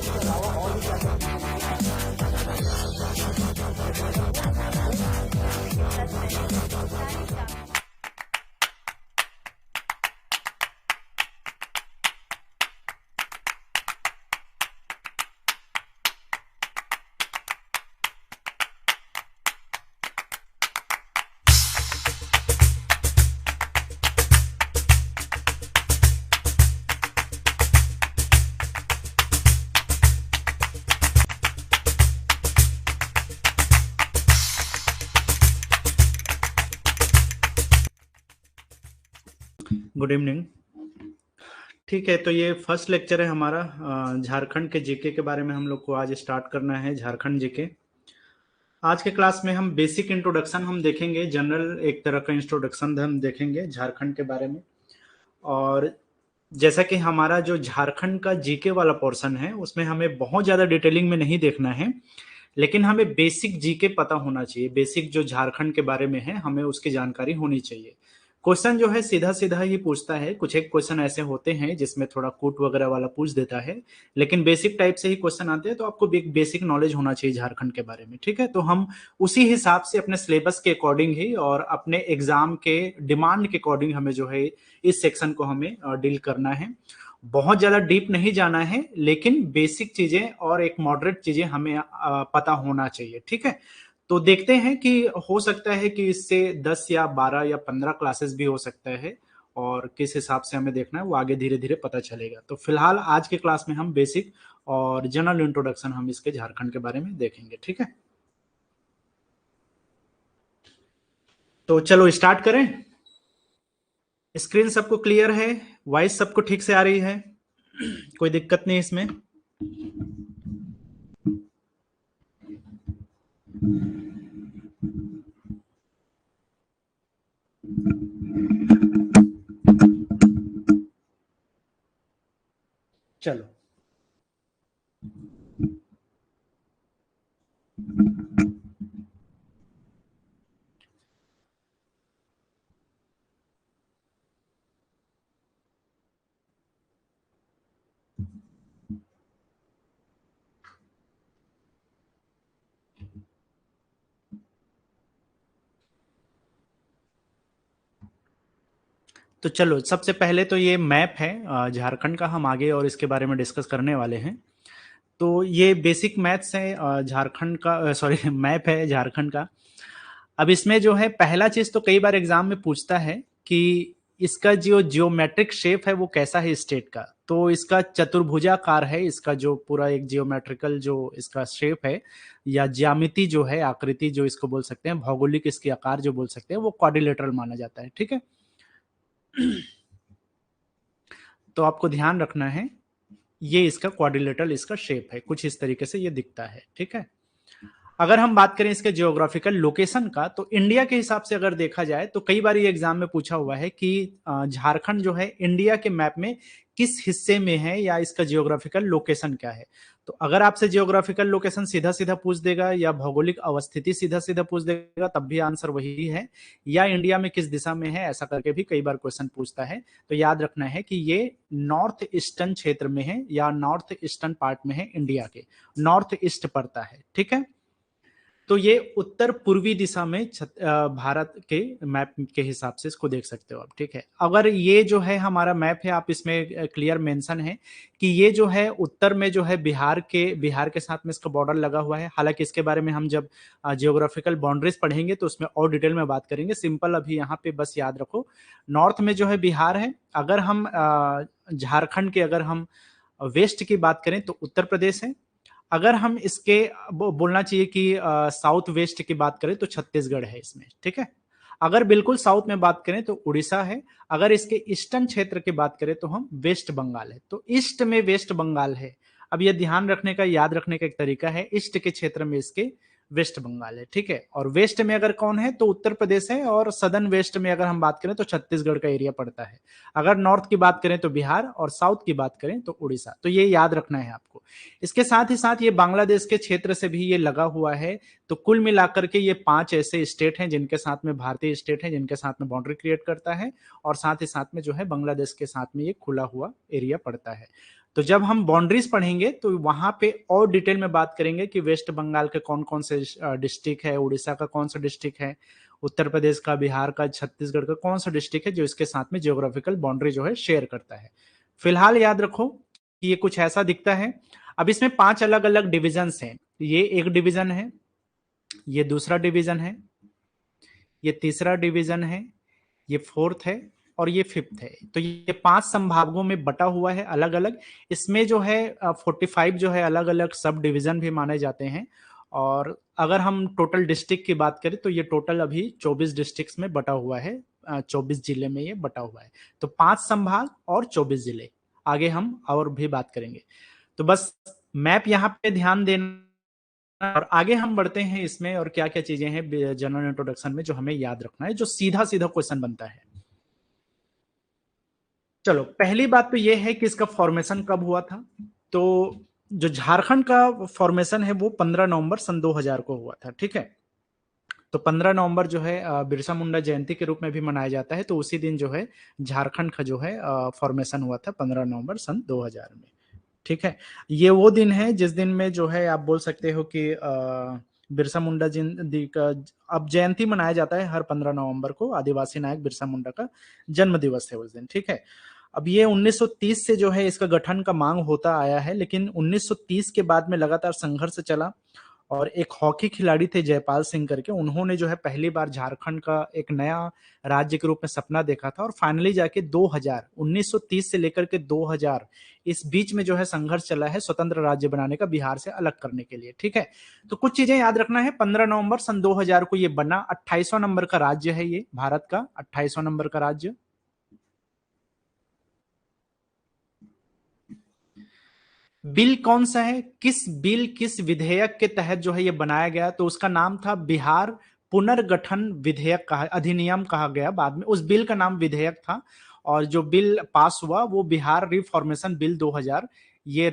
इसके अलावा और भी क्या क्या गुड इवनिंग। ठीक है, तो ये फर्स्ट लेक्चर है हमारा झारखंड के जीके के बारे में हम लोग को आज स्टार्ट करना है। झारखंड जीके आज के क्लास में हम बेसिक इंट्रोडक्शन हम देखेंगे, जनरल एक तरह का इंट्रोडक्शन हम देखेंगे झारखंड के बारे में। और जैसा कि हमारा जो झारखंड का जीके वाला पोर्शन है उसमें हमें बहुत ज़्यादा डिटेलिंग में नहीं देखना है, लेकिन हमें बेसिक जीके पता होना चाहिए। बेसिक जो झारखंड के बारे में है हमें उसकी जानकारी होनी चाहिए। क्वेश्चन जो है सीधा सीधा ही पूछता है, कुछ एक क्वेश्चन ऐसे होते हैं जिसमें थोड़ा कूट वगैरह वाला पूछ देता है, लेकिन बेसिक टाइप से ही क्वेश्चन आते हैं। तो आपको बेसिक नॉलेज होना चाहिए झारखंड के बारे में, ठीक है। तो हम उसी हिसाब से अपने सिलेबस के अकॉर्डिंग ही और अपने एग्जाम के डिमांड के अकॉर्डिंग हमें जो है इस सेक्शन को हमें डील करना है। बहुत ज्यादा डीप नहीं जाना है, लेकिन बेसिक चीजें और एक मॉडरेट चीजें हमें पता होना चाहिए, ठीक है। तो देखते हैं कि हो सकता है कि इससे 10 या 12 या 15 क्लासेस भी हो सकता है, और किस हिसाब से हमें देखना है वो आगे धीरे धीरे पता चलेगा। तो फिलहाल आज के क्लास में हम बेसिक और जनरल इंट्रोडक्शन हम इसके झारखंड के बारे में देखेंगे, ठीक है। तो चलो स्टार्ट करें। स्क्रीन सबको क्लियर है? वॉइस सबको ठीक से आ रही है? कोई दिक्कत नहीं इसमें? चलो तो चलो सबसे पहले तो ये मैप है झारखंड का, हम आगे और इसके बारे में डिस्कस करने वाले हैं। तो ये बेसिक मैथ्स है झारखंड का, सॉरी मैप है झारखंड का। अब इसमें जो है पहला चीज तो कई बार एग्जाम में पूछता है कि इसका जो जियोमेट्रिक शेप है वो कैसा है स्टेट का। तो इसका चतुर्भुजाकार है, इसका जो पूरा एक जियोमेट्रिकल जो इसका शेप है या ज्यामिति जो है, आकृति जो इसको बोल सकते हैं, भौगोलिक इसकी आकार जो बोल सकते हैं, वो क्वाड्रिलेटरल माना जाता है, ठीक है। तो आपको ध्यान रखना है, ये इसका क्वाड्रिलेटरल इसका शेप है, कुछ इस तरीके से ये दिखता है, ठीक है। अगर हम बात करें इसके जियोग्राफिकल लोकेशन का, तो इंडिया के हिसाब से अगर देखा जाए तो कई बार ये एग्जाम में पूछा हुआ है कि झारखंड जो है इंडिया के मैप में किस हिस्से में है या इसका जियोग्राफिकल लोकेशन क्या है। तो अगर आपसे जियोग्राफिकल लोकेशन सीधा सीधा पूछ देगा या भौगोलिक अवस्थिति सीधा सीधा पूछ देगा, तब भी आंसर वही है, या इंडिया में किस दिशा में है, ऐसा करके भी कई बार क्वेश्चन पूछता है। तो याद रखना है कि ये नॉर्थ ईस्टर्न क्षेत्र में है या नॉर्थ ईस्टर्न पार्ट में है, इंडिया के नॉर्थ ईस्ट पड़ता है, ठीक है। तो ये उत्तर पूर्वी दिशा में भारत के मैप के हिसाब से इसको देख सकते हो आप, ठीक है। अगर ये जो है हमारा मैप है, आप इसमें क्लियर मेंशन है कि ये जो है उत्तर में जो है बिहार के साथ में इसका बॉर्डर लगा हुआ है। हालांकि इसके बारे में हम जब जियोग्राफिकल बाउंड्रीज पढ़ेंगे तो उसमें और डिटेल में बात करेंगे। सिंपल अभी यहाँ पे बस याद रखो, नॉर्थ में जो है बिहार है। अगर हम झारखंड के अगर हम वेस्ट की बात करें तो उत्तर प्रदेश है। अगर हम इसके बोलना चाहिए कि साउथ वेस्ट की बात करें तो छत्तीसगढ़ है इसमें, ठीक है। अगर बिल्कुल साउथ में बात करें तो उड़ीसा है। अगर इसके ईस्टर्न क्षेत्र की बात करें तो हम वेस्ट बंगाल है। तो ईस्ट में वेस्ट बंगाल है। अब यह ध्यान रखने का, याद रखने का एक तरीका है, ईस्ट के क्षेत्र में इसके वेस्ट बंगाल है, ठीक है। और वेस्ट में अगर कौन है तो उत्तर प्रदेश है, और सदर्न वेस्ट में अगर हम बात करें तो छत्तीसगढ़ का एरिया पड़ता है। अगर नॉर्थ की बात करें तो बिहार, और साउथ की बात करें तो उड़ीसा। तो ये याद रखना है आपको। इसके साथ ही साथ ये बांग्लादेश के क्षेत्र से भी ये लगा हुआ है। तो कुल मिलाकर के ये 5 ऐसे स्टेट हैं जिनके साथ में भारतीय स्टेट हैं, जिनके साथ में बाउंड्री क्रिएट करता है, और साथ ही साथ में जो है बांग्लादेश के साथ में ये खुला हुआ एरिया पड़ता है। तो जब हम बाउंड्रीज पढ़ेंगे तो वहां पे और डिटेल में बात करेंगे कि वेस्ट बंगाल के कौन कौन से डिस्ट्रिक्ट है, उड़ीसा का कौन सा डिस्ट्रिक्ट है, उत्तर प्रदेश का, बिहार का, छत्तीसगढ़ का कौन सा डिस्ट्रिक्ट है जो इसके साथ में जियोग्राफिकल बाउंड्री जो है शेयर करता है। फिलहाल याद रखो कि ये कुछ ऐसा दिखता है। अब इसमें 5 अलग अलग डिविजन्स हैं। ये एक डिवीजन है, ये दूसरा डिवीजन है, ये तीसरा डिवीजन है, ये फोर्थ है और ये फिफ्थ है। तो ये 5 संभागों में बटा हुआ है अलग अलग। इसमें जो है 45 जो है अलग अलग सब डिवीजन भी माने जाते हैं। और अगर हम टोटल डिस्ट्रिक्ट की बात करें तो ये टोटल अभी 24 डिस्ट्रिक्ट्स में बटा हुआ है, 24 जिले में ये बटा हुआ है। तो 5 संभाग और 24 जिले। आगे हम और भी बात करेंगे। तो बस मैप यहाँ पे ध्यान देना और आगे हम बढ़ते हैं इसमें और क्या क्या चीजें हैं जनरल इंट्रोडक्शन में जो हमें याद रखना है, जो सीधा सीधा क्वेश्चन बनता है। चलो, पहली बात तो ये है कि इसका फॉर्मेशन कब हुआ था। तो जो झारखंड का फॉर्मेशन है वो 15 नवंबर सन 2000 को हुआ था, ठीक है। तो 15 नवंबर जो है बिरसा मुंडा जयंती के रूप में भी मनाया जाता है। तो उसी दिन जो है झारखंड का जो है फॉर्मेशन हुआ था 15 नवंबर सन 2000 में, ठीक है। ये वो दिन है जिस दिन में जो है आप बोल सकते हो कि बिरसा मुंडा जी का अब जयंती मनाया जाता है हर 15 नवंबर को। आदिवासी नायक बिरसा मुंडा का जन्म दिवस है उस दिन, ठीक है। अब ये 1930 से जो है इसका गठन का मांग होता आया है, लेकिन 1930 के बाद में लगातार संघर्ष चला। और एक हॉकी खिलाड़ी थे जयपाल सिंह करके, उन्होंने जो है पहली बार झारखंड का एक नया राज्य के रूप में सपना देखा था। और फाइनली जाके 2000 1930 से लेकर के 2000 इस बीच में जो है संघर्ष चला है स्वतंत्र राज्य बनाने का, बिहार से अलग करने के लिए, ठीक है। तो कुछ चीजें याद रखना है। 15 नवंबर सन 2000 को ये बना। 28वां नंबर का राज्य है ये, भारत का 28वां नंबर का राज्य। बिल कौन सा है, किस बिल, किस विधेयक के तहत जो है ये बनाया गया, तो उसका नाम था बिहार पुनर्गठन विधेयक, कहा अधिनियम कहा गया बाद में। उस बिल का नाम विधेयक था। और जो बिल पास हुआ वो बिहार रिफॉर्मेशन बिल 2000, ये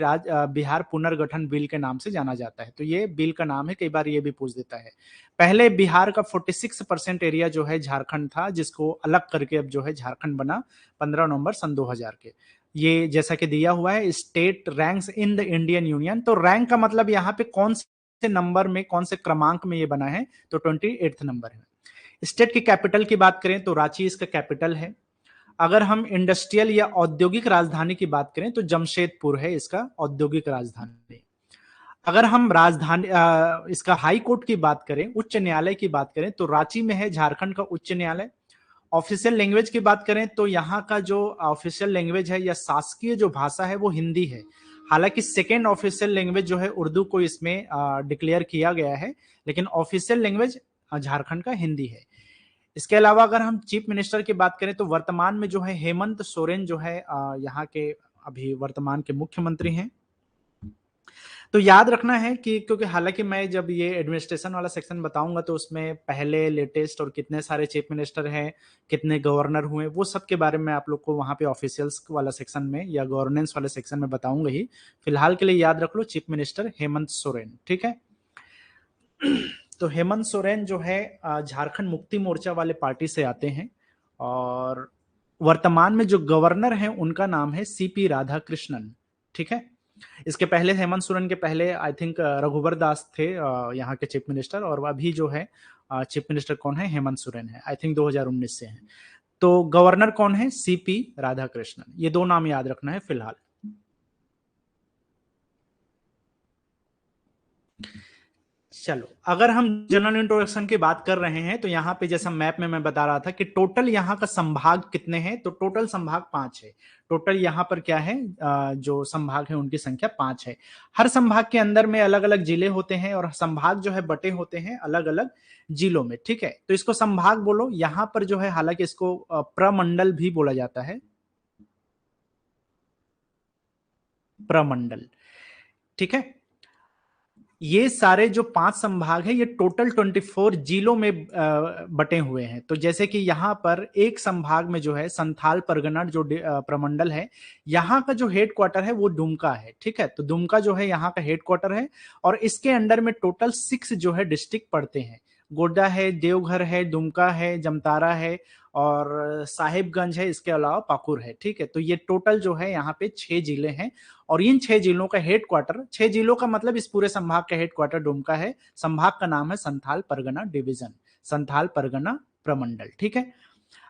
बिहार पुनर्गठन बिल के नाम से जाना जाता है। तो ये बिल का नाम है, कई बार ये भी पूछ देता है। पहले बिहार का 46% एरिया जो है झारखंड था, जिसको अलग करके अब जो है झारखंड बना 15 नवंबर सन 2000 के। ये जैसा कि दिया हुआ है, state ranks in the Indian union. तो रैंक का मतलब यहाँ पे कौन से नंबर में, कौन से क्रमांक में ये बना है, तो 28th नंबर है। स्टेट की कैपिटल की बात करें तो रांची इसका कैपिटल है। अगर हम इंडस्ट्रियल या औद्योगिक राजधानी की बात करें तो जमशेदपुर है इसका औद्योगिक राजधानी। अगर हम राजधानी इसका हाई कोर्ट की बात करें, उच्च न्यायालय की बात करें, तो रांची में है झारखंड का उच्च न्यायालय। ऑफिशियल लैंग्वेज की बात करें तो यहाँ का जो ऑफिशियल लैंग्वेज है या शासकीय जो भाषा है वो हिंदी है। हालांकि सेकेंड ऑफिशियल लैंग्वेज जो है उर्दू को इसमें डिक्लेयर किया गया है, लेकिन ऑफिशियल लैंग्वेज झारखंड का हिंदी है। इसके अलावा अगर हम चीफ मिनिस्टर की बात करें तो वर्तमान में जो है हेमंत सोरेन जो है यहाँ के अभी वर्तमान के मुख्यमंत्री हैं। तो याद रखना है कि क्योंकि हालांकि मैं जब ये एडमिनिस्ट्रेशन वाला सेक्शन बताऊंगा तो उसमें पहले, लेटेस्ट और कितने सारे चीफ मिनिस्टर हैं, कितने गवर्नर हुए, वो सब के बारे में आप लोग को वहां पे ऑफिशियल्स वाला सेक्शन में या गवर्नेंस वाले सेक्शन में बताऊंगा ही। फिलहाल के लिए याद रख लो चीफ मिनिस्टर हेमंत सोरेन, ठीक है। तो हेमंत सोरेन जो है झारखंड मुक्ति मोर्चा वाले पार्टी से आते हैं। और वर्तमान में जो गवर्नर हैं उनका नाम है सीपी राधाकृष्णन, ठीक है। इसके पहले, हेमंत सोरेन के पहले आई थिंक रघुवर दास थे यहाँ के चीफ मिनिस्टर। और अभी जो है चीफ मिनिस्टर कौन है, हेमंत सोरेन है, आई थिंक 2019 से है। तो गवर्नर कौन है, सीपी राधाकृष्णन। ये दो नाम याद रखना है फिलहाल। चलो, अगर हम जनरल इंट्रोडक्शन की बात कर रहे हैं तो यहाँ पे जैसा मैप में मैं बता रहा था कि टोटल यहाँ का संभाग कितने हैं, तो टोटल संभाग 5 है। टोटल यहाँ पर क्या है, जो संभाग है उनकी संख्या 5 है। हर संभाग के अंदर में अलग अलग जिले होते हैं और संभाग जो है बटे होते हैं अलग अलग जिलों में, ठीक है। तो इसको संभाग बोलो। यहाँ पर जो है हालांकि इसको प्रमंडल भी बोला जाता है, प्रमंडल, ठीक है। ये सारे जो 5 संभाग हैं ये टोटल 24 जिलों में बटे हुए हैं। तो जैसे कि यहाँ पर एक संभाग में जो है संथाल परगना जो प्रमंडल है, यहाँ का जो हेड क्वार्टर है वो दुमका है, ठीक है। तो दुमका जो है यहाँ का हेड क्वार्टर है और इसके अंडर में टोटल 6 जो है डिस्ट्रिक्ट पड़ते हैं। गोड्डा है, देवघर है, दुमका है, जमतारा है और साहिबगंज है, इसके अलावा पाकुड़ है। ठीक है, तो ये टोटल जो है यहाँ पे 6 जिले हैं और इन 6 जिलों का हेडक्वार्टर, 6 जिलों का मतलब इस पूरे संभाग का हेडक्वार्टर दुमका है। संभाग का नाम है संथाल परगना डिवीजन, संथाल परगना प्रमंडल। ठीक है,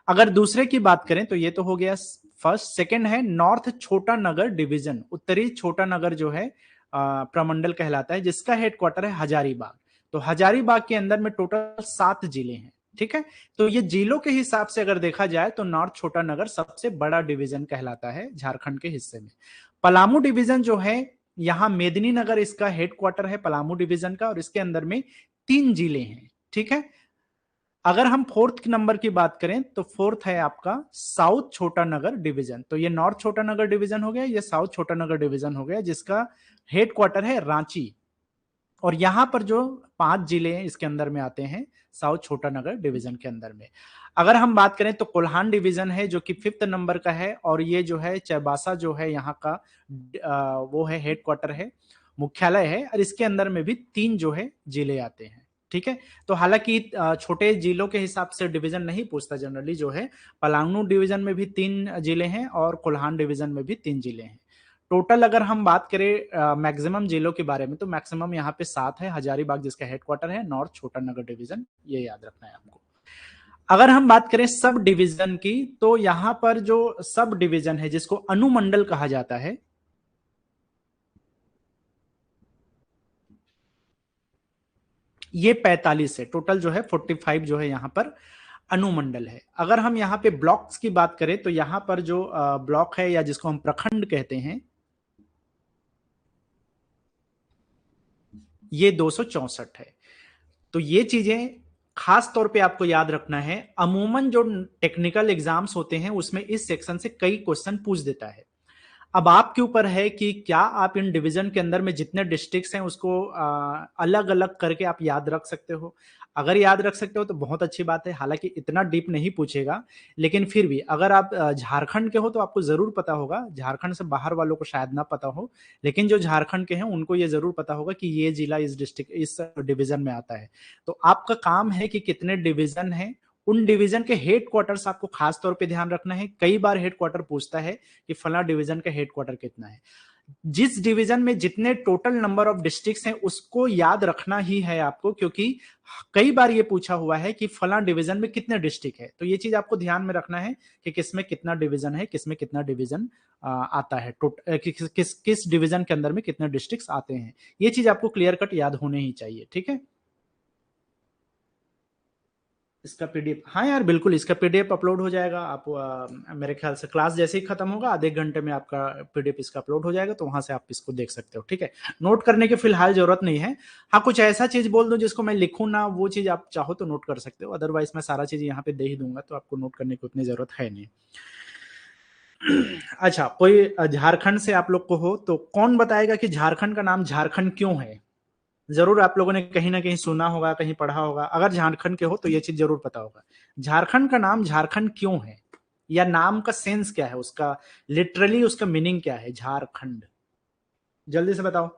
अगर दूसरे की बात करें तो ये तो हो गया फर्स्ट। सेकंड है नॉर्थ छोटा नगर डिवीजन, उत्तरी छोटा नगर जो है प्रमंडल कहलाता है, जिसका हेडक्वार्टर है हजारीबाग। तो हजारीबाग के अंदर में टोटल 7 जिले हैं। ठीक है, तो ये जिलों के हिसाब से अगर देखा जाए तो नॉर्थ छोटा नगर सबसे बड़ा डिवीजन कहलाता है झारखंड के हिस्से में। पलामू डिवीजन जो है, यहां मेदिनीनगर इसका हेडक्वार्टर है पलामू डिवीजन का, और इसके अंदर में 3 जिले हैं। ठीक है, अगर हम फोर्थ नंबर की बात करें तो फोर्थ है आपका साउथ छोटा नगर डिवीजन। तो ये नॉर्थ छोटा नगर डिवीजन हो गया, ये साउथ छोटा नगर डिवीजन हो गया, जिसका हेडक्वार्टर है रांची। और यहां पर जो 5 जिले हैं इसके अंदर में आते हैं साउथ छोटा नगर डिवीजन के अंदर में। अगर हम बात करें तो कोल्हान डिवीजन है जो कि 5th नंबर का है, और ये जो है चाईबासा जो है यहाँ का वो है हेडक्वार्टर है, मुख्यालय है, और इसके अंदर में भी 3 जो है जिले आते हैं। ठीक है, तो हालांकि छोटे जिलों के हिसाब से डिवीजन नहीं पूछता जनरली, जो है पलामू डिवीजन में भी 3 जिले हैं और कोल्हान डिवीजन में भी 3 जिले हैं। टोटल अगर हम बात करें मैक्सिमम जिलों के बारे में तो मैक्सिमम यहाँ पे 7 है, हजारीबाग जिसका हेडक्वार्टर है, नॉर्थ छोटा नगर डिवीजन, ये याद रखना है आपको। अगर हम बात करें सब डिवीजन की तो यहां पर जो सब डिवीजन है जिसको अनुमंडल कहा जाता है, ये 45 है टोटल, जो है 45 जो है यहां पर अनुमंडल है। अगर हम यहाँ पे ब्लॉक्स की बात करें तो यहाँ पर जो ब्लॉक है या जिसको हम प्रखंड कहते हैं, ये 264 है। तो ये चीजें खास तौर पे आपको याद रखना है। अमूमन जो टेक्निकल एग्जाम्स होते हैं उसमें इस सेक्शन से कई क्वेश्चन पूछ देता है। अब आपके ऊपर है कि क्या आप इन डिवीजन के अंदर में जितने डिस्ट्रिक्ट्स हैं उसको अलग अलग करके आप याद रख सकते हो। अगर याद रख सकते हो तो बहुत अच्छी बात है, हालांकि इतना डीप नहीं पूछेगा, लेकिन फिर भी अगर आप झारखंड के हो तो आपको जरूर पता होगा, झारखंड से बाहर वालों को शायद ना पता हो, लेकिन जो झारखंड के हैं उनको ये जरूर पता होगा कि ये जिला इस डिस्ट्रिक्ट इस डिवीजन में आता है। तो आपका काम है कि कितने डिवीजन है, उन डिवीजन के हेडक्वार्टर्स आपको खास तौर पे ध्यान रखना है। कई बार हेडक्वार्टर पूछता है कि फला डिवीजन का हेडक्वार्टर कितना है। जिस डिवीजन में जितने टोटल नंबर ऑफ डिस्ट्रिक्ट्स हैं उसको याद रखना ही है आपको, क्योंकि कई बार ये पूछा हुआ है कि फला डिवीजन में कितने डिस्ट्रिक्ट है। तो ये चीज आपको ध्यान में रखना है कि किसमें कितना डिवीजन है, किसमें कितना डिवीजन आता है, किस डिवीजन के अंदर में कितने डिस्ट्रिक्ट्स आते हैं। ये चीज आपको क्लियर कट याद होने ही चाहिए। ठीक है, इसका पीडीएफ, हाँ यार बिल्कुल, इसका पीडीएफ अपलोड हो जाएगा। आप मेरे ख्याल से क्लास जैसे ही खत्म होगा आधे घंटे में आपका पीडीएफ इसका अपलोड हो जाएगा, तो वहां से आप इसको देख सकते हो। ठीक है, नोट करने की फिलहाल जरूरत नहीं है। हाँ, कुछ ऐसा चीज बोल दूं जिसको मैं लिखूं ना, वो चीज आप चाहो तो नोट कर सकते हो, अदरवाइज मैं सारा चीज यहाँ पे दे ही दूंगा, तो आपको नोट करने की उतनी जरूरत है नहीं। अच्छा, कोई झारखंड से आप लोग को हो तो कौन बताएगा कि झारखंड का नाम झारखंड क्यों है? जरूर आप लोगों ने कहीं ना कहीं सुना होगा, कहीं पढ़ा होगा। अगर झारखंड के हो तो ये चीज जरूर पता होगा, झारखंड का नाम झारखंड क्यों है, या नाम का सेंस क्या है, उसका लिटरली उसका मीनिंग क्या है झारखंड, जल्दी से बताओ।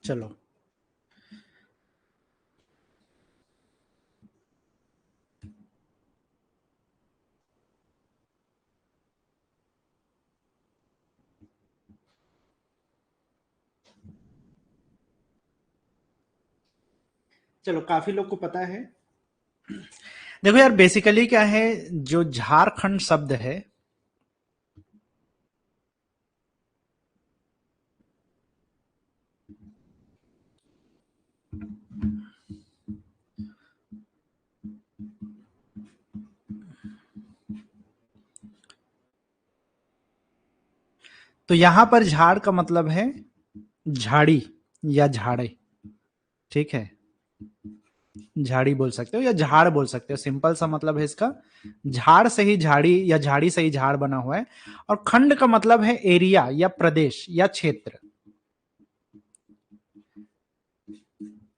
चलो, चलो काफी लोग को पता है। देखो यार, बेसिकली क्या है, जो झारखंड शब्द है, तो यहां पर झाड़ का मतलब है झाड़ी, या झाड़े, ठीक है, झाड़ी बोल सकते हो या झाड़ बोल सकते हो, सिंपल सा मतलब है इसका, झाड़ से ही झाड़ी या झाड़ी से ही झाड़ बना हुआ है। और खंड का मतलब है एरिया या प्रदेश या क्षेत्र।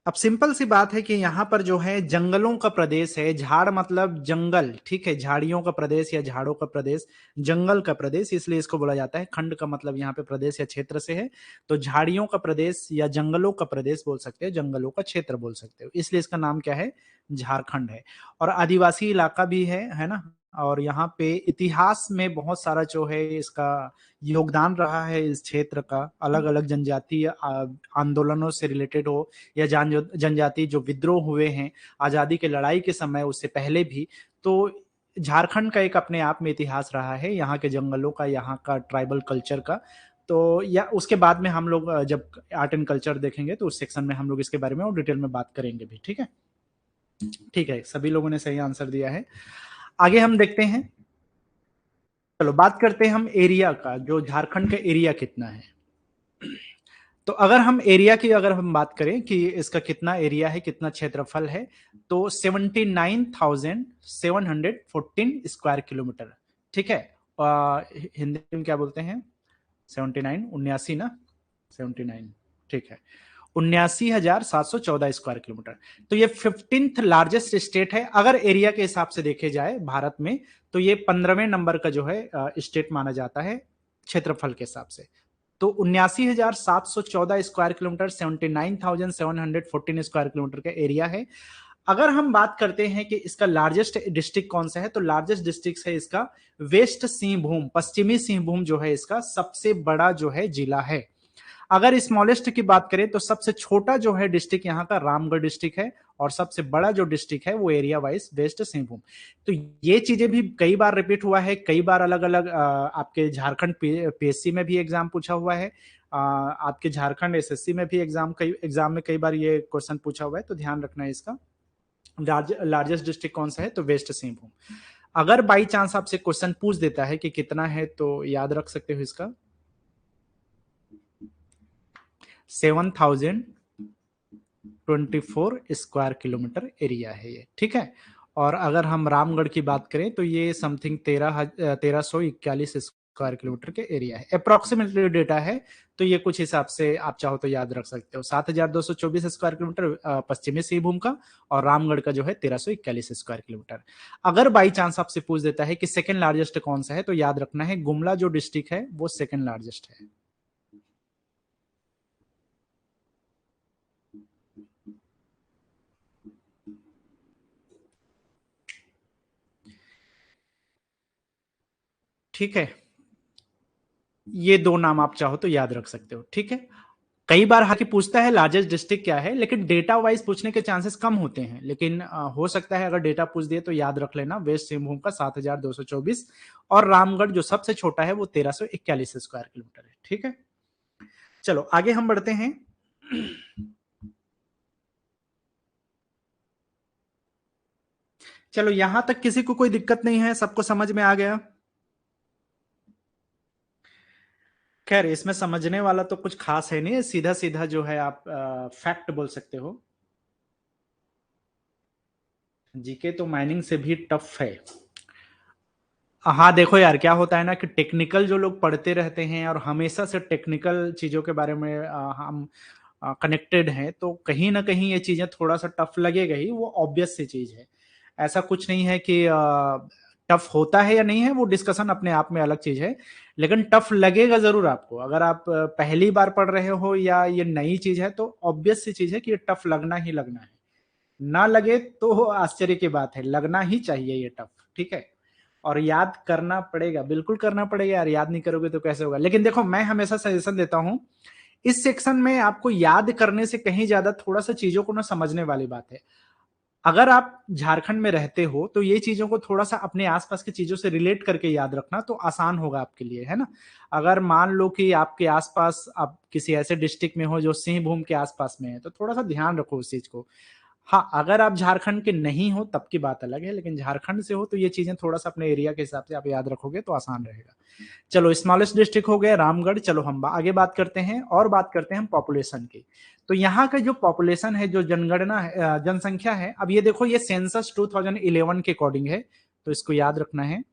अब सिंपल सी बात है कि यहाँ पर जो है जंगलों का प्रदेश है, झाड़ मतलब जंगल, ठीक है, झाड़ियों का प्रदेश या झाड़ों का प्रदेश, जंगल का प्रदेश, इसलिए इसको बोला जाता है। खंड का मतलब यहाँ पे प्रदेश या क्षेत्र से है, तो झाड़ियों का प्रदेश या जंगलों का प्रदेश बोल सकते हो, जंगलों का क्षेत्र बोल सकते हो, इसलिए इसका नाम क्या है, झारखंड है। और आदिवासी इलाका भी है ना। और यहाँ पे इतिहास में बहुत सारा जो है इसका योगदान रहा है, इस क्षेत्र का अलग अलग जनजातीय आंदोलनों से रिलेटेड हो या जनजाति जो विद्रोह हुए हैं आजादी के लड़ाई के समय, उससे पहले भी, तो झारखंड का एक अपने आप में इतिहास रहा है, यहाँ के जंगलों का, यहाँ का ट्राइबल कल्चर का। तो या उसके बाद में हम लोग जब आर्ट एंड कल्चर देखेंगे तो उस सेक्शन में हम लोग इसके बारे में और डिटेल में बात करेंगे भी, ठीक है। ठीक है, सभी लोगों ने सही आंसर दिया है। आगे हम देखते हैं, चलो बात करते हैं हम एरिया का, जो झारखंड का एरिया कितना है। तो अगर हम एरिया की अगर हम बात करें कि इसका कितना एरिया है, कितना क्षेत्रफल है, तो 79,714 स्क्वायर किलोमीटर, ठीक है। हिंदी में क्या बोलते हैं, 79, 79 ना, 79, ठीक है, 79,714 स्क्वायर किलोमीटर। तो ये 15th लार्जेस्ट स्टेट है अगर एरिया के हिसाब से देखे जाए भारत में, तो ये 15वें नंबर का जो है स्टेट माना जाता है क्षेत्रफल के हिसाब से। तो 79,714 स्क्वायर किलोमीटर, 79,714 स्क्वायर किलोमीटर का एरिया है। अगर हम बात करते हैं कि इसका लार्जेस्ट डिस्ट्रिक्ट कौन सा है, तो लार्जेस्ट डिस्ट्रिक्ट है इसका वेस्ट सिंहभूम, पश्चिमी सिंहभूम जो है इसका सबसे बड़ा जो है जिला है। अगर स्मॉलेस्ट की बात करें तो सबसे छोटा जो है डिस्ट्रिक्ट यहाँ का रामगढ़ डिस्ट्रिक्ट है, और सबसे बड़ा जो डिस्ट्रिक्ट है वो एरिया वाइज वेस्ट सिंहभूम। तो ये चीजें भी कई बार रिपीट हुआ है, कई बार अलग अलग आपके झारखंड पीएससी में भी एग्जाम पूछा हुआ है, आपके झारखंड एसएससी में भी एग्जाम में कई बार ये क्वेश्चन पूछा हुआ है, तो ध्यान रखना है इसका। लार्जेस्ट डिस्ट्रिक्ट कौन सा है, तो वेस्ट सिंहभूम। अगर बाई चांस आपसे क्वेश्चन पूछ देता है कि कितना है, तो याद रख सकते हो इसका 7,024 स्क्वायर किलोमीटर एरिया है ये, ठीक है। और अगर हम रामगढ़ की बात करें तो ये समथिंग 1341 स्क्वायर किलोमीटर के एरिया है, अप्रोक्सीमेटली डेटा है। तो ये कुछ हिसाब से आप चाहो तो याद रख सकते हो, 7,224 स्क्वायर किलोमीटर पश्चिमी सिंहभूम का, और रामगढ़ का जो है 1341 स्क्वायर किलोमीटर। अगर बाई चांस आपसे पूछ देता है कि सेकंड लार्जेस्ट कौन सा है, तो याद रखना है गुमला जो डिस्ट्रिक्ट है वो सेकंड लार्जेस्ट है। ठीक है, ये दो नाम आप चाहो तो याद रख सकते हो, ठीक है। कई बार हालांकि पूछता है लार्जेस्ट डिस्ट्रिक्ट क्या है, लेकिन डेटा वाइज पूछने के चांसेस कम होते हैं, लेकिन हो सकता है अगर डेटा पूछ दिए तो याद रख लेना, वेस्ट सिंहभूम का 7,224, और रामगढ़ जो सबसे छोटा है वो 1341 स्क्वायर किलोमीटर है, ठीक है। चलो आगे हम बढ़ते हैं। चलो यहां तक किसी को कोई दिक्कत नहीं है, सबको समझ में आ गया। खैर इसमें समझने वाला तो कुछ खास है नहीं, सीधा सीधा जो है आप फैक्ट बोल सकते हो। जीके तो माइनिंग से भी टफ है। हाँ देखो यार, क्या होता है ना कि टेक्निकल जो लोग पढ़ते रहते हैं और हमेशा से टेक्निकल चीजों के बारे में हम कनेक्टेड हैं, तो कहीं ना कहीं ये चीजें थोड़ा सा टफ लगेगा ही, वो ऑब्वियस सी चीज है। ऐसा कुछ नहीं है कि टफ होता है या नहीं है, वो डिस्कशन अपने आप में अलग चीज है, लेकिन टफ लगेगा जरूर आपको। अगर आप पहली बार पढ़ रहे हो या ये नई चीज है, तो ऑब्वियस सी चीज है कि ये टफ लगना ही लगना है। ना लगे तो आश्चर्य की बात है, लगना ही चाहिए ये टफ, ठीक है। और याद करना पड़ेगा, बिल्कुल करना पड़ेगा यार, याद नहीं करोगे तो कैसे होगा। लेकिन देखो मैं हमेशा सजेशन देता हूं, इस सेक्शन में आपको याद करने से कहीं ज्यादा थोड़ा सा चीजों को ना समझने वाली बात है। अगर आप झारखंड में रहते हो तो ये चीजों को थोड़ा सा अपने आसपास की चीजों से रिलेट करके याद रखना तो आसान होगा आपके लिए, है ना। अगर मान लो कि आपके आसपास आप किसी ऐसे डिस्ट्रिक्ट में हो जो सिंहभूम के आसपास में है, तो थोड़ा सा ध्यान रखो उस चीज को। हाँ, अगर आप झारखंड के नहीं हो तब की बात अलग है, लेकिन झारखंड से हो तो ये चीजें थोड़ा सा अपने एरिया के हिसाब से आप याद रखोगे तो आसान रहेगा। चलो, स्मॉलेस्ट डिस्ट्रिक्ट हो गया रामगढ़। चलो हम आगे बात करते हैं, और बात करते हैं हम पॉपुलेशन की। तो यहाँ का जो पॉपुलेशन है, जो जनगणना है, जनसंख्या है, अब ये देखो, ये सेंसस 2011 के अकॉर्डिंग है, तो इसको याद रखना है।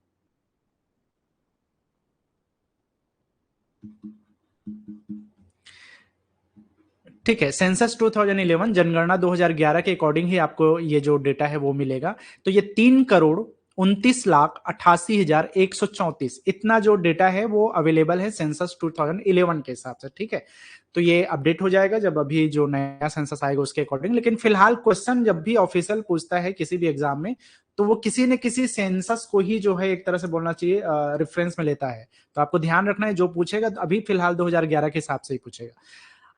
ठीक है, सेंसस 2011, जनगणना 2011 के अकॉर्डिंग ही आपको ये जो डेटा है वो मिलेगा। तो ये 3,29,88,134 इतना जो डेटा है वो अवेलेबल है सेंसस 2011 के हिसाब से। ठीक है, तो ये अपडेट हो जाएगा जब अभी जो नया सेंसस आएगा उसके अकॉर्डिंग। लेकिन फिलहाल क्वेश्चन जब भी ऑफिशियल पूछता है किसी भी एग्जाम में, तो वो किसी न किसी सेंसस को ही जो है एक तरह से बोलना चाहिए रेफरेंस में लेता है। तो आपको ध्यान रखना है, जो पूछेगा अभी फिलहाल 2011 के हिसाब से ही पूछेगा।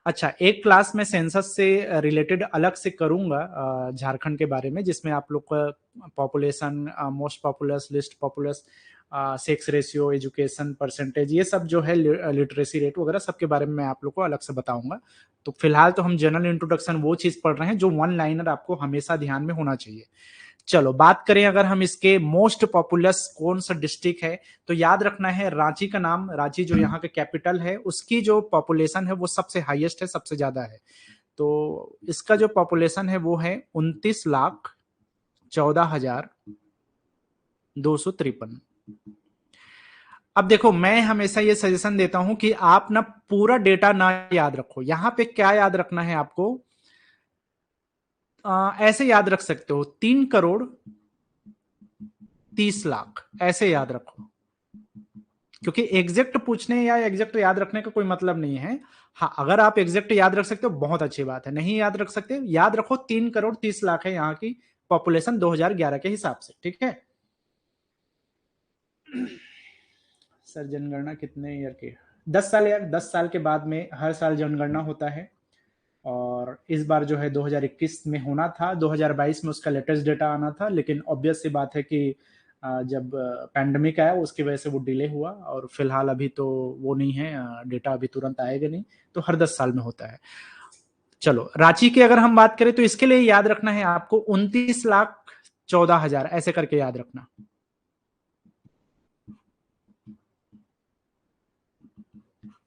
अच्छा, एक क्लास में सेंसस से रिलेटेड अलग से करूंगा झारखंड के बारे में, जिसमें आप लोग का population, most populous, list populace, sex ratio, education percentage, ये सब जो है, लिटरेसी रेट वगैरह सबके बारे में मैं आप लोग को अलग से बताऊंगा। तो फिलहाल तो हम जनरल इंट्रोडक्शन वो चीज पढ़ रहे हैं जो वन लाइनर आपको हमेशा ध्यान में होना चाहिए। चलो बात करें अगर हम इसके मोस्ट पॉपुलस कौन सा डिस्ट्रिक्ट है, तो याद रखना है रांची का नाम। रांची जो यहाँ का कैपिटल है, उसकी जो पॉपुलेशन है वो सबसे हाईएस्ट है, सबसे ज्यादा है। तो इसका जो पॉपुलेशन है वो है 29,14,253। अब देखो, मैं हमेशा ये सजेशन देता हूं कि आप ना पूरा डेटा ना याद रखो। यहां पे क्या याद रखना है आपको, ऐसे याद रख सकते हो, 3,30,00,000 ऐसे याद रखो, क्योंकि एग्जैक्ट पूछने या एग्जैक्ट याद रखने का कोई मतलब नहीं है। हाँ, अगर आप एग्जैक्ट याद रख सकते हो बहुत अच्छी बात है, नहीं याद रख सकते, याद रखो 3,30,00,000 है यहाँ की पॉपुलेशन 2011 के हिसाब से। ठीक है सर, जनगणना कितने ईयर की? 10 साल यार, 10 साल के बाद में हर साल जनगणना होता है। और इस बार जो है 2021 में होना था, 2022 में उसका लेटेस्ट डेटा आना था, लेकिन ऑब्वियस सी बात है कि जब पैंडमिक आया उसकी वजह से वो डिले हुआ, और फिलहाल अभी तो वो नहीं है, डेटा अभी तुरंत आएगा नहीं, तो हर 10 साल में होता है। चलो, रांची की अगर हम बात करें तो इसके लिए याद रखना है आपको 29,14,000 ऐसे करके याद रखना।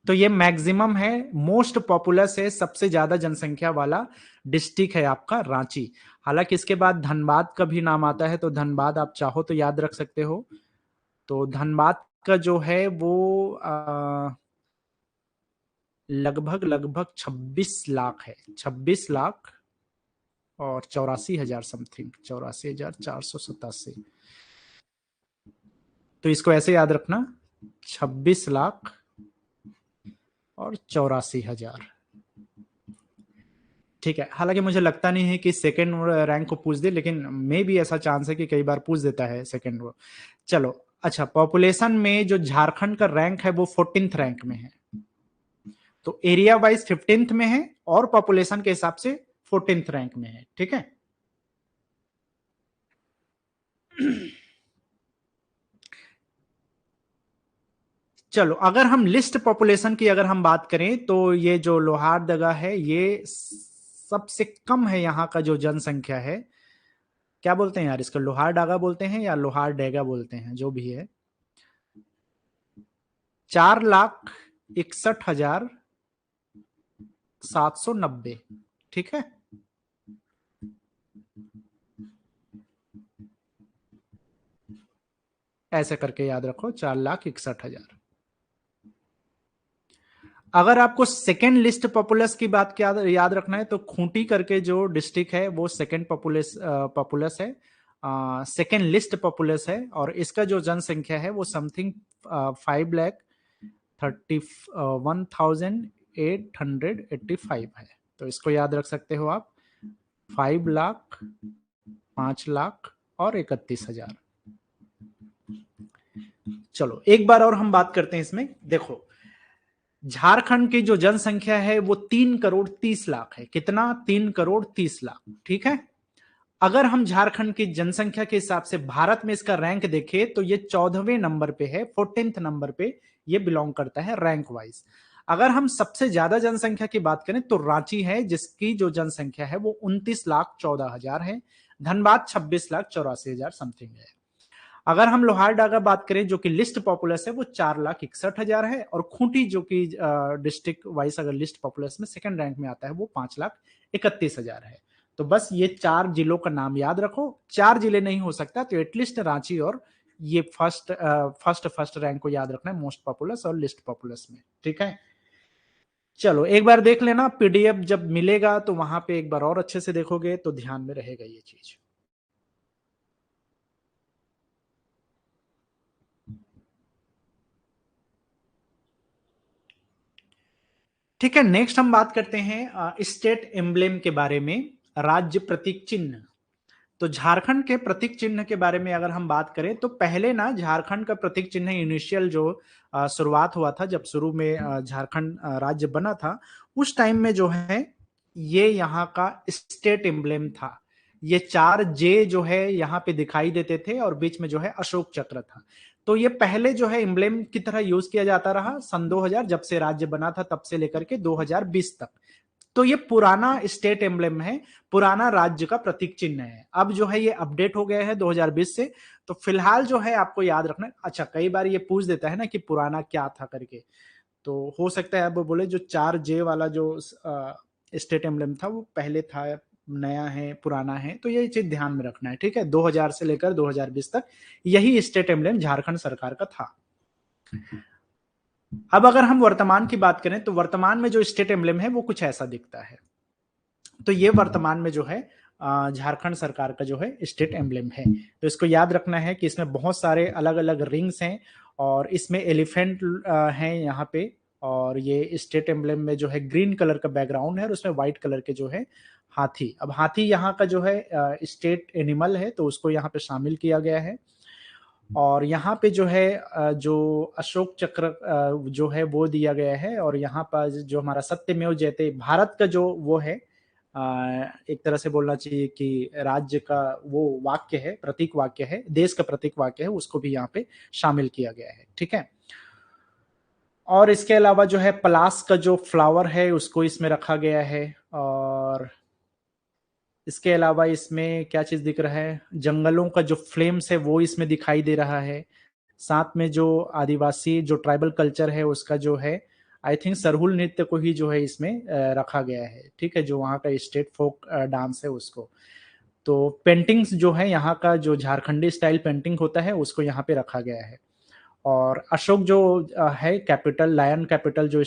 तो ये मैक्सिमम है, मोस्ट पॉपुलस है, सबसे ज्यादा जनसंख्या वाला डिस्ट्रिक्ट है आपका रांची। हालांकि इसके बाद धनबाद का भी नाम आता है, तो धनबाद आप चाहो तो याद रख सकते हो। तो धनबाद का जो है वो लगभग लगभग 26 लाख है, 26 लाख और 84,000 समथिंग, 84,487। तो इसको ऐसे याद रखना, 26 लाख और 84,000। ठीक है, हालांकि मुझे लगता नहीं है कि सेकंड रैंक को पूछ दे, लेकिन मे भी ऐसा चांस है कि कई बार पूछ देता है सेकंड वो। चलो, अच्छा, पॉपुलेशन में जो झारखंड का रैंक है वो 14th रैंक में है। तो एरिया वाइज 15th में है, और पॉपुलेशन के हिसाब से 14th रैंक में है। ठीक है चलो, अगर हम लिस्ट पॉपुलेशन की अगर हम बात करें, तो ये जो लोहारदगा है ये सबसे कम है यहाँ का जो जनसंख्या है। क्या बोलते हैं यार इसको, लोहारडागा बोलते हैं या लोहारडेगा बोलते हैं, जो भी है, 4,61,790। ठीक है, ऐसे करके याद रखो, 4,61,000। अगर आपको सेकेंड लिस्ट पॉपुलस की बात याद रखना है, तो खूंटी करके जो डिस्ट्रिक्ट है वो सेकेंड पॉपुलस है, सेकेंड लिस्ट पॉपुलस है, और इसका जो जनसंख्या है वो समथिंग 5,31,885 है। तो इसको याद रख सकते हो आप, 5 लाख, 5 लाख और 31,000। चलो, एक बार और हम बात करते हैं इसमें। देखो, झारखंड की जो जनसंख्या है वो 3,30,00,000 है। कितना? 3,30,00,000। ठीक है, अगर हम झारखंड की जनसंख्या के हिसाब से भारत में इसका रैंक देखें तो ये 14वें नंबर पे है, 14th नंबर पे ये बिलोंग करता है रैंक वाइज। अगर हम सबसे ज्यादा जनसंख्या की बात करें तो रांची है, जिसकी जो जनसंख्या है वो 29,14,000 है। धनबाद 26,84,000 समथिंग है। अगर हम लोहारडागा बात करें जो कि लिस्ट पॉपुलस है वो 4,61,000 है, और खूंटी जो कि डिस्ट्रिक्ट वाइज अगर लिस्ट पॉपुलस में सेकंड रैंक में आता है वो 5,31,000 है। तो बस ये 4 जिलों का नाम याद रखो। 4 जिले नहीं हो सकता तो एटलीस्ट रांची और ये फर्स्ट रैंक को याद रखना है, मोस्ट पॉपुलस और लिस्ट पॉपुलस में। ठीक है, चलो एक बार देख लेना, पीडीएफ जब मिलेगा तो वहां पे एक बार और अच्छे से देखोगे तो ध्यान में रहेगा ये चीज। ठीक है, नेक्स्ट हम बात करते हैं स्टेट एम्ब्लेम के बारे में, राज्य प्रतीक चिन्ह। तो झारखंड के प्रतीक चिन्ह के बारे में अगर हम बात करें तो पहले ना झारखंड का प्रतीक चिन्ह इनिशियल जो शुरुआत हुआ था, जब शुरू में झारखंड राज्य बना था, उस टाइम में जो है ये यहाँ का स्टेट एम्ब्लेम था। ये 4 J जो है यहाँ पे दिखाई देते थे और बीच में जो है अशोक चक्र था। तो ये पहले जो है एम्ब्लेम की तरह यूज किया जाता रहा सन 2000, जब से राज्य बना था तब से लेकर के 2020 तक। तो ये पुराना स्टेट एम्ब्लेम है, पुराना राज्य का प्रतीक चिन्ह है। अब जो है ये अपडेट हो गया है 2020 से। तो फिलहाल जो है आपको याद रखना है। अच्छा, कई बार ये पूछ देता है ना कि पुराना क्या था करके, तो हो सकता है अब वो बोले जो 4 J वाला जो स्टेट एम्ब्लेम था वो पहले था, नया है, पुराना है। तो ये चीज ध्यान में रखना है। ठीक है, 2000 से लेकर 2020 तक यही स्टेट एम्ब्लेम झारखंड सरकार का था। अब अगर हम वर्तमान की बात करें तो वर्तमान में जो स्टेट एम्ब्लेम है वो कुछ ऐसा दिखता है। तो ये वर्तमान में जो है झारखंड सरकार का जो है स्टेट एम्ब्लेम है। तो इसको याद रखना है कि इसमें बहुत सारे अलग अलग रिंग्स हैं, और इसमें एलिफेंट हैं यहाँ पे। और ये स्टेट एम्ब्लेम में जो है ग्रीन कलर का बैकग्राउंड है और उसमें व्हाइट कलर के जो है हाथी। अब हाथी यहाँ का जो है स्टेट एनिमल है, तो उसको यहाँ पे शामिल किया गया है। और यहाँ पे जो है जो अशोक चक्र जो है वो दिया गया है। और यहाँ पर जो हमारा सत्यमेव जयते भारत का जो वो है, एक तरह से बोलना चाहिए कि राज्य का वो वाक्य है, प्रतीक वाक्य है, देश का प्रतीक वाक्य है, उसको भी यहाँ पे शामिल किया गया है। ठीक है, और इसके अलावा जो है पलास का जो फ्लावर है उसको इसमें रखा गया है। और इसके अलावा इसमें क्या चीज दिख रहा है, जंगलों का जो फ्लेम्स है वो इसमें दिखाई दे रहा है। साथ में जो आदिवासी जो ट्राइबल कल्चर है उसका जो है, आई थिंक सरहुल नृत्य को ही जो है इसमें रखा गया है। ठीक है, जो वहाँ का स्टेट फोक डांस है उसको। तो पेंटिंग्स जो है यहाँ का जो झारखंडी स्टाइल पेंटिंग होता है उसको यहाँ पे रखा गया है। और अशोक जो है कैपिटल, लायन कैपिटल जो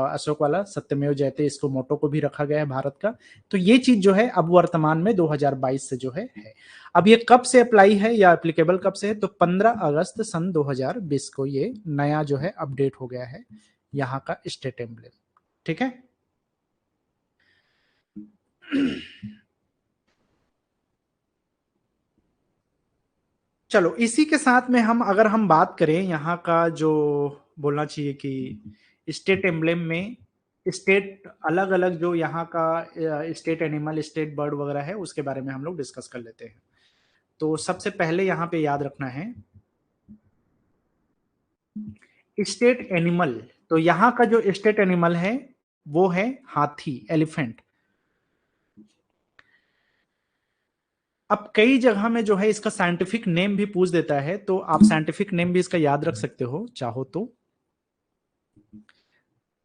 अशोक वाला सत्यमेव जयते, इसको मोटो को भी रखा गया है भारत का। तो ये चीज जो है अब वर्तमान में 2022 से जो है। अब ये कब से अप्लाई है या एप्लीकेबल कब से है, तो 15 अगस्त सन 2020 को ये नया जो है अपडेट हो गया है यहाँ का स्टेट एम्ब्लेम। ठीक है, चलो इसी के साथ में हम अगर हम बात करें यहाँ का जो बोलना चाहिए कि स्टेट एम्ब्लेम में स्टेट अलग अलग जो यहाँ का स्टेट एनिमल, स्टेट बर्ड वगैरह है उसके बारे में हम लोग डिस्कस कर लेते हैं। तो सबसे पहले यहाँ पे याद रखना है स्टेट एनिमल। तो यहाँ का जो स्टेट एनिमल है वो है हाथी, एलिफेंट। अब कई जगह में जो है इसका साइंटिफिक नेम भी पूछ देता है, तो आप साइंटिफिक नेम भी इसका याद रख सकते हो चाहो तो।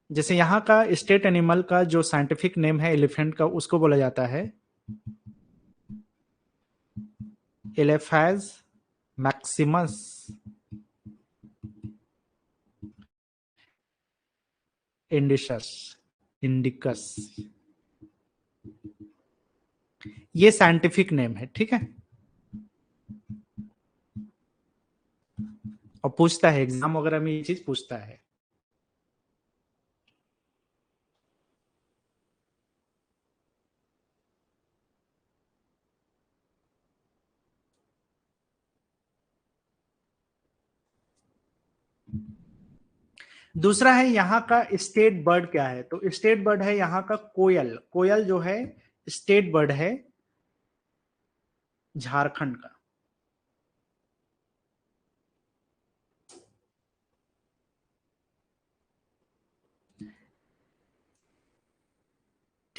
जैसे यहाँ का स्टेट एनिमल का जो साइंटिफिक नेम है एलिफेंट का, उसको बोला जाता है एलेफेज मैक्सिमस इंडिशस इंडिकस। ये साइंटिफिक नेम है। ठीक है, और पूछता है एग्जाम वगैरह में ये चीज पूछता है। दूसरा है यहाँ का स्टेट बर्ड क्या है, तो स्टेट बर्ड है यहाँ का कोयल। कोयल जो है स्टेट बर्ड है झारखंड का।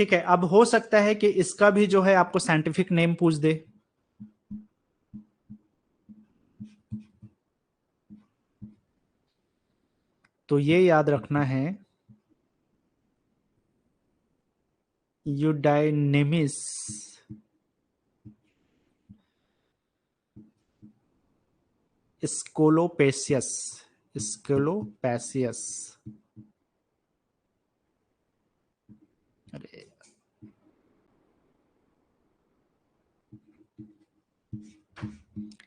ठीक है, अब हो सकता है कि इसका भी जो है आपको साइंटिफिक नेम पूछ दे। तो ये याद रखना है, यूडाइनेमिस स्कोलोपेसियस, स्कोलोपेसियस। अरे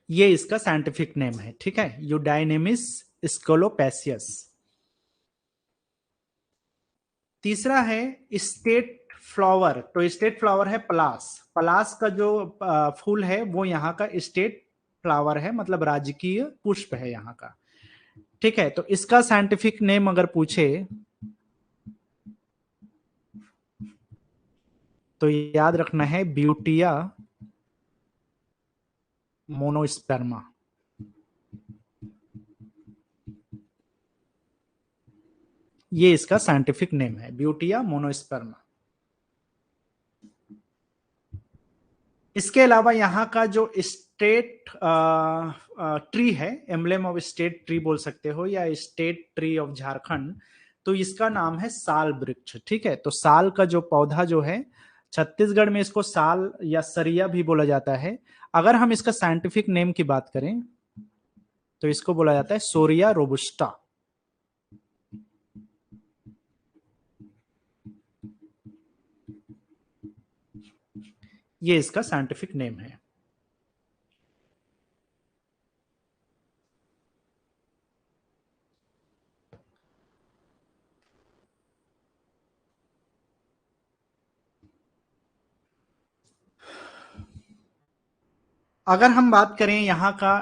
ये इसका साइंटिफिक नेम है, ठीक है, यूडाइनेमिस स्कोलोपेसियस। तीसरा है स्टेट फ्लावर। तो स्टेट फ्लावर है पलास। पलास का जो फूल है वो यहाँ का स्टेट फ्लावर है, मतलब राजकीय पुष्प है यहाँ का। ठीक है, तो इसका साइंटिफिक नेम अगर पूछे तो याद रखना है ब्यूटिया मोनोस्पर्मा। ये इसका साइंटिफिक नेम है, ब्यूटिया मोनोस्पर्मा। इसके अलावा यहाँ का जो स्टेट ट्री है, एम्बलेम ऑफ स्टेट ट्री बोल सकते हो या स्टेट ट्री ऑफ झारखंड, तो इसका नाम है साल वृक्ष। ठीक है, तो साल का जो पौधा जो है, छत्तीसगढ़ में इसको साल या सरिया भी बोला जाता है। अगर हम इसका साइंटिफिक नेम की बात करें तो इसको बोला जाता है सोरिया रोबुस्टा। ये इसका साइंटिफिक नेम है। अगर हम बात करें यहाँ का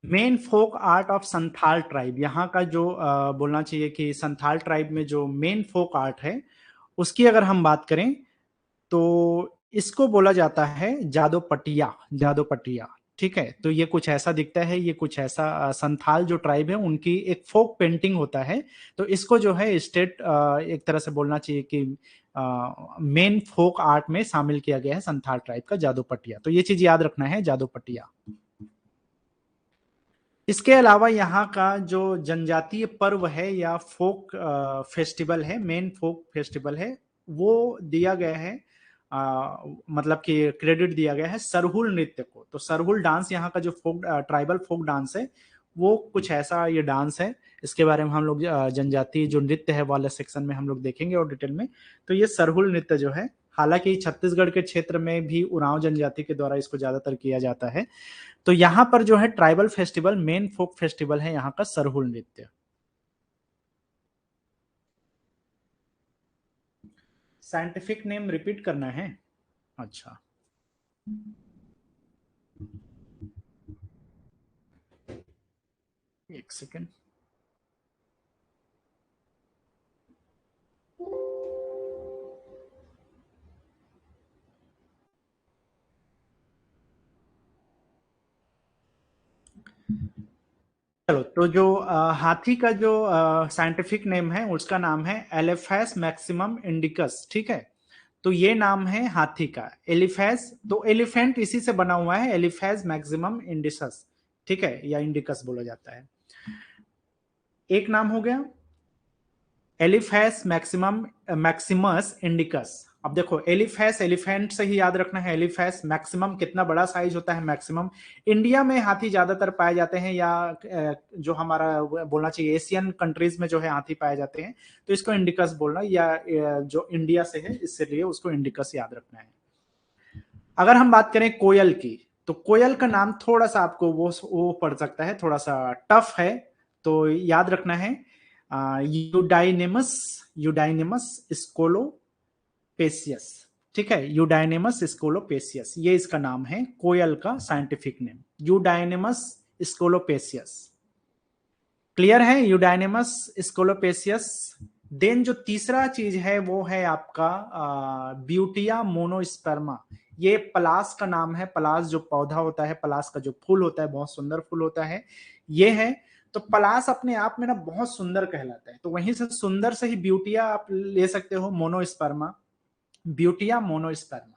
main folk art of Santhal tribe, यहाँ का जो बोलना चाहिए कि संथाल ट्राइब में जो मेन फोक आर्ट है उसकी अगर हम बात करें तो इसको बोला जाता है जादोपटिया, जादोपटिया। ठीक है, तो ये कुछ ऐसा दिखता है, ये कुछ ऐसा संथाल जो ट्राइब है उनकी एक फोक पेंटिंग होता है। तो इसको जो है स्टेट एक तरह से बोलना चाहिए कि मेन फोक आर्ट में शामिल किया गया है संथाल ट्राइब का जादोपटिया। तो ये चीज याद रखना है, जादोपटिया। इसके अलावा यहाँ का जो जनजातीय पर्व है या फोक फेस्टिवल है, मेन फोक फेस्टिवल है, वो दिया गया है मतलब कि क्रेडिट दिया गया है सरहुल नृत्य को। तो सरहुल डांस यहाँ का जो फोक ट्राइबल फोक डांस है वो कुछ ऐसा ये डांस है। इसके बारे में हम लोग जनजातीय जो नृत्य है वाले सेक्शन में हम लोग देखेंगे और डिटेल में। तो ये सरहुल नृत्य जो है, हालांकि छत्तीसगढ़ के क्षेत्र में भी उरांव जनजाति के द्वारा इसको ज्यादातर किया जाता है। तो यहां पर जो है tribal festival, main folk festival है यहाँ का सरहुल नृत्य। साइंटिफिक नेम रिपीट करना है? अच्छा, एक सेकेंड। चलो, तो जो हाथी का जो साइंटिफिक नेम है उसका नाम है एलिफेस मैक्सिमम इंडिकस। ठीक है, तो ये नाम है हाथी का एलिफेस। तो एलिफेंट इसी से बना हुआ है, एलिफेस मैक्सिमम इंडिसस। ठीक है, या इंडिकस बोला जाता है। एक नाम हो गया एलिफेस मैक्सिमम, मैक्सिमस इंडिकस। अब देखो, एलिफेस एलिफेंट से ही याद रखना है, एलिफेस मैक्सिमम कितना बड़ा साइज होता है, मैक्सिमम। इंडिया में हाथी ज्यादातर पाए जाते हैं, या जो हमारा बोलना चाहिए एशियन कंट्रीज में जो है हाथी पाए जाते हैं, तो इसको इंडिकस बोलना, या जो इंडिया से है इसलिए उसको इंडिकस याद रखना है। अगर हम बात करें कोयल की, तो कोयल का नाम थोड़ा सा आपको वो पड़ सकता है, थोड़ा सा टफ है, तो याद रखना है यूडाइनेमस, यूडाइनेमस स्कोलोपेसियस। ठीक है, यूडाइनेमस स्कोलोपेसियस, ये इसका नाम है कोयल का साइंटिफिक नेम, यूडाइनेमस स्कोलोपेसियस। क्लियर है, यूडाइनेमस स्कोलोपेसियस। देन जो तीसरा चीज है वो है आपका ब्यूटिया मोनोस्पर्मा। ये पलास का नाम है, पलास जो पौधा होता है, पलास का जो फूल होता है, बहुत सुंदर फूल होता है ये है। तो पलाश अपने आप में ना बहुत सुंदर कहलाता है, तो वहीं से सुंदर से ही ब्यूटिया आप ले सकते हो, मोनोस्पर्मा, ब्यूटिया मोनोस्पर्मा।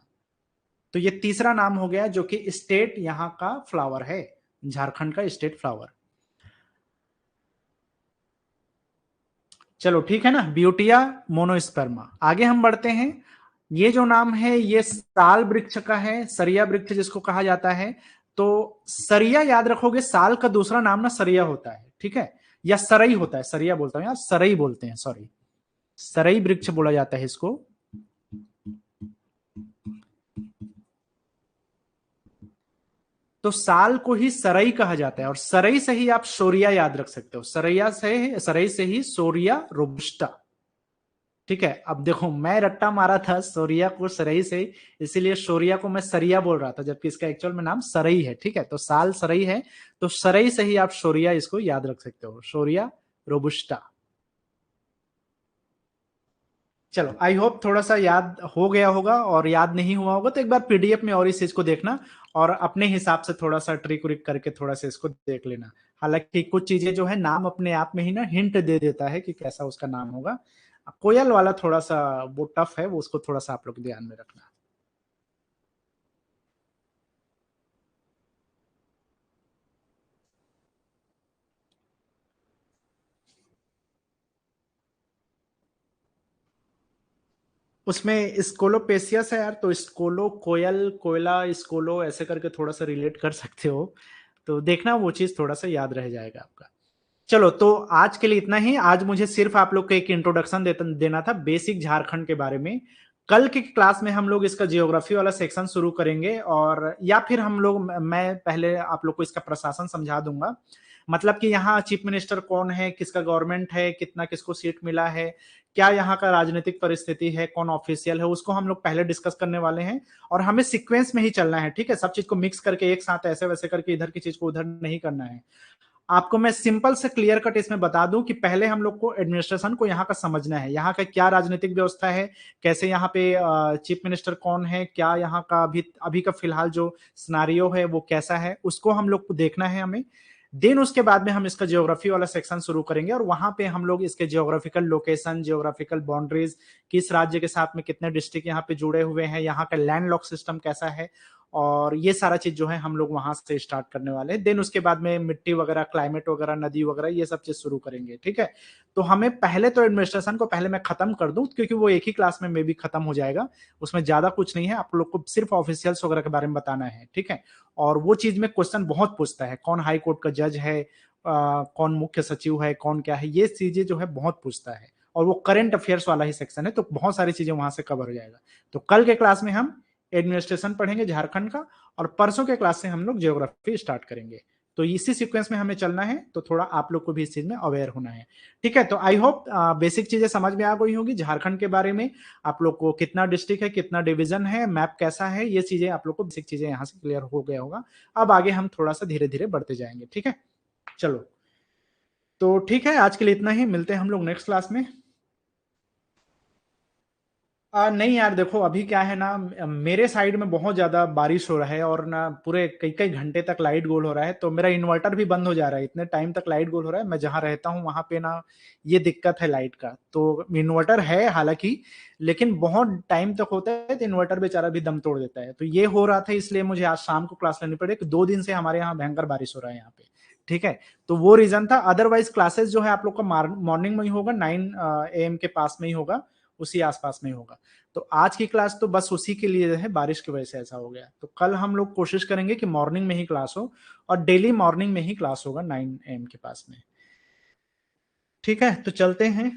तो ये तीसरा नाम हो गया जो कि स्टेट यहाँ का फ्लावर है, झारखंड का स्टेट फ्लावर। चलो ठीक है ना, ब्यूटिया मोनोस्पर्मा। आगे हम बढ़ते हैं। ये जो नाम है ये साल वृक्ष का है, सरिया वृक्ष जिसको कहा जाता है। तो सरिया याद रखोगे, साल का दूसरा नाम ना सरिया होता है, ठीक है, या सरई होता है, सरिया बोलता हूं यार, सरई बोलते हैं, सॉरी, सरई वृक्ष बोला जाता है इसको। तो साल को ही सरई कहा जाता है, और सरई से ही आप शोरिया याद रख सकते हो, सरई से ही सोरिया रोबस्टा। ठीक है, अब देखो मैं रट्टा मारा था सोरिया को सरई से, इसीलिए शोरिया को मैं सरिया बोल रहा था, जबकि इसका एक्चुअल में नाम सरई है। ठीक है, तो साल सरई है, तो सरई से ही आप शोरिया इसको याद रख सकते हो, शोरिया रोबस्टा। चलो, आई होप थोड़ा सा याद हो गया होगा, और याद नहीं हुआ होगा तो एक बार पीडीएफ में और इस चीज को देखना, और अपने हिसाब से थोड़ा सा ट्रिक व्रिक करके थोड़ा सा इसको देख लेना। हालांकि कुछ चीजें जो है नाम अपने आप में ही ना हिंट दे देता है कि कैसा उसका नाम होगा। कोयल वाला थोड़ा सा वो टफ है, वो उसको थोड़ा सा आप लोग ध्यान में रखना। उसमें स्कोलोपेसियस है यार, तो स्कोलो कोयल, कोयला, स्कोलो ऐसे करके थोड़ा सा रिलेट कर सकते हो, तो देखना वो चीज थोड़ा सा याद रह जाएगा आपका। चलो, तो आज के लिए इतना ही। आज मुझे सिर्फ आप लोग को एक इंट्रोडक्शन देना था बेसिक झारखंड के बारे में। कल की क्लास में हम लोग इसका जियोग्राफी वाला सेक्शन शुरू करेंगे, और या फिर हम लोग, मैं पहले आप लोग को इसका प्रशासन समझा दूंगा, मतलब कि यहाँ चीफ मिनिस्टर कौन है, किसका गवर्नमेंट है, कितना किसको सीट मिला है, क्या यहाँ का राजनीतिक परिस्थिति है, कौन ऑफिशियल है, उसको हम लोग पहले डिस्कस करने वाले हैं। और हमें सीक्वेंस में ही चलना है, ठीक है, सब चीज को मिक्स करके एक साथ ऐसे वैसे करके इधर की चीज को उधर नहीं करना है। आपको मैं सिंपल से क्लियर कट इसमें बता दूं कि पहले हम लोग को एडमिनिस्ट्रेशन को यहाँ का समझना है, यहाँ का क्या राजनीतिक व्यवस्था है, कैसे यहाँ पे चीफ मिनिस्टर कौन है, क्या यहाँ का अभी अभी का फिलहाल जो सिनारियो है वो कैसा है, उसको हम लोग को देखना है हमें। देन उसके बाद में हम इसका जियोग्राफी वाला सेक्शन शुरू करेंगे, और वहां पे हम लोग इसके जियोग्राफिकल लोकेशन, जियोग्राफिकल बाउंड्रीज, किस राज्य के साथ में कितने डिस्ट्रिक्ट यहाँ पे जुड़े हुए हैं, यहाँ का लैंड लॉक सिस्टम कैसा है, और ये सारा चीज जो है हम लोग वहां से स्टार्ट करने वाले हैं। देन उसके बाद में मिट्टी वगैरह, क्लाइमेट वगैरह, नदी वगैरह, ये सब चीज शुरू करेंगे। ठीक है, तो हमें पहले तो एडमिनिस्ट्रेशन को पहले मैं खत्म कर दूं, क्योंकि वो एक ही क्लास में मे भी खत्म हो जाएगा, उसमें ज्यादा कुछ नहीं है, आप लोग को सिर्फ ऑफिशियल्स वगैरह के बारे में बताना है। ठीक है, और वो चीज में क्वेश्चन बहुत पूछता है, कौन हाई कोर्ट का जज है, कौन मुख्य सचिव है, कौन क्या है, ये चीजें जो है बहुत पूछता है, और वो करंट अफेयर्स वाला ही सेक्शन है, तो बहुत सारी चीजें वहां से कवर हो जाएगा। तो कल के क्लास में हम एडमिनिस्ट्रेशन पढ़ेंगे झारखंड का, और परसों के क्लास से हम लोग ज्योग्राफी स्टार्ट करेंगे। तो इसी सीक्वेंस में हमें चलना है, तो थोड़ा आप लोग को भी इस चीज में अवेयर होना है। ठीक है, तो आई होप बेसिक चीजें समझ में आ गई होगी झारखंड के बारे में, आप लोग को कितना डिस्ट्रिक्ट है, कितना डिवीजन है, मैप कैसा है, ये चीजें आप लोग को बेसिक चीजें यहाँ से क्लियर हो गया होगा। अब आगे हम थोड़ा सा धीरे धीरे बढ़ते जाएंगे। ठीक है, चलो, तो ठीक है, आज के लिए इतना ही, मिलते हैं हम लोग नेक्स्ट क्लास में। नहीं यार, देखो अभी क्या है ना, मेरे साइड में बहुत ज्यादा बारिश हो रहा है, और ना पूरे कई कई घंटे तक लाइट गोल हो रहा है, तो मेरा इन्वर्टर भी बंद हो जा रहा है, इतने टाइम तक लाइट गोल हो रहा है। मैं जहाँ रहता हूँ वहां पे ना ये दिक्कत है लाइट का, तो इन्वर्टर है हालांकि, लेकिन बहुत टाइम तक होता है, तो इन्वर्टर बेचारा भी दम तोड़ देता है। तो ये हो रहा था, इसलिए मुझे आज शाम को क्लास लेनी पड़ी, 2 दिन से हमारे यहाँ भयंकर बारिश हो रहा है यहाँ पे। ठीक है, तो वो रीजन था। अदरवाइज क्लासेस जो है आप लोग का मॉर्निंग में ही होगा, 9 AM के पास में ही होगा, उसी आसपास में ही होगा। तो आज की क्लास तो बस उसी के लिए है, बारिश की वजह से ऐसा हो गया। तो कल हम लोग कोशिश करेंगे कि मॉर्निंग में ही क्लास हो, और डेली मॉर्निंग में ही क्लास होगा 9 AM के पास में। ठीक है, तो चलते हैं।